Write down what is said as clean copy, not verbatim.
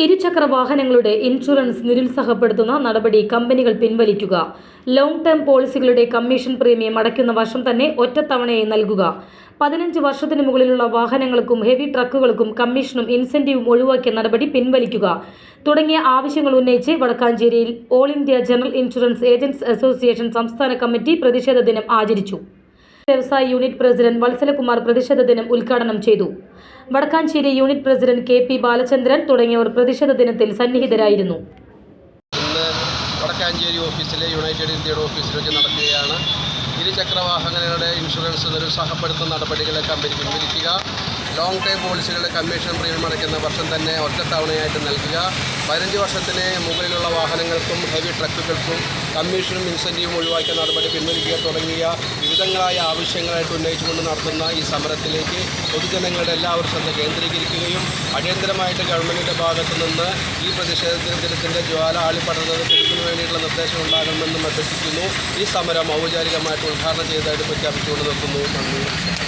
ഇരുചക്ര വാഹനങ്ങളുടെ ഇൻഷുറൻസ് നിരുത്സാഹപ്പെടുത്തുന്ന നടപടി കമ്പനികൾ പിൻവലിക്കുക. ലോങ് ടേം പോളിസികളുടെ കമ്മീഷൻ പ്രീമിയം അടയ്ക്കുന്ന വർഷം തന്നെ ഒറ്റത്തവണയായി നൽകുക. 15 വർഷത്തിന് മുകളിലുള്ള വാഹനങ്ങൾക്കും ഹെവി ട്രക്കുകൾക്കും കമ്മീഷനും ഇൻസെന്റീവും ഒഴിവാക്കിയ നടപടി പിൻവലിക്കുക തുടങ്ങിയ ആവശ്യങ്ങൾ ഉന്നയിച്ച് വടക്കാഞ്ചേരിയിൽ all India general insurance agents association സംസ്ഥാന കമ്മിറ്റി പ്രതിഷേധ ദിനം ആചരിച്ചു. വ്യവസായ യൂണിറ്റ് പ്രസിഡന്റ് വത്സലകുമാർ പ്രതിഷേധ ദിനം ഉദ്ഘാടനം ചെയ്തു. Vadakkanchery unit president KP Balachandran തുടങ്ങിയവർ പ്രതിഷേധ ദിനത്തിൽ സന്നിഹിതരായിരുന്നു. ഇന്ന് വടക്കാഞ്ചേരി ഓഫീസിലെ യുണൈറ്റഡ് ഇന്ത്യയുടെ ഓഫീസിൽ വെച്ച് നടക്കുകയാണ്. ഇരുചക്ര വാഹനങ്ങളുടെ ഇൻഷുറൻസ് നിരുത്സാഹപ്പെടുത്തുന്ന നടപടികളെ കമ്പനി പിൻവലിക്കുക. ലോങ് ടൈം പോളിസികളുടെ കമ്മീഷൻ പ്രീമിയം അടയ്ക്കുന്ന വർഷം തന്നെ ഒറ്റത്തവണയായിട്ട് നൽകുക. 15 വർഷത്തിന് മുകളിലുള്ള വാഹനങ്ങൾക്കും ഹെവി ട്രക്കുകൾക്കും കമ്മീഷനും ഇൻസെൻറ്റീവും ഒഴിവാക്കിയ നടപടി പിൻവലിക്കുക തുടങ്ങിയ വിവിധങ്ങളായ ആവശ്യങ്ങളായിട്ട് ഉന്നയിച്ചുകൊണ്ട് നടത്തുന്ന ഈ സമരത്തിലേക്ക് പൊതുജനങ്ങളുടെ എല്ലാവരും ശ്രദ്ധ കേന്ദ്രീകരിക്കുകയും അടിയന്തരമായിട്ട് ഗവൺമെൻറ്റിൻ്റെ ഭാഗത്തു നിന്ന് ഈ പ്രതിഷേധത്തിൻ്റെ ജ്വാല ആളിപ്പടർന്നതിന് വേണ്ടിയിട്ടുള്ള നിർദ്ദേശം ഉണ്ടാകണമെന്നും അഭ്യർത്ഥിക്കുന്നു. ഈ സമരം ഔപചാരികമായിട്ട് ഉദ്ഘാടനം ചെയ്തതായിട്ട് പ്രഖ്യാപിച്ചുകൊണ്ട് നിർത്തുന്നു. നന്ദി.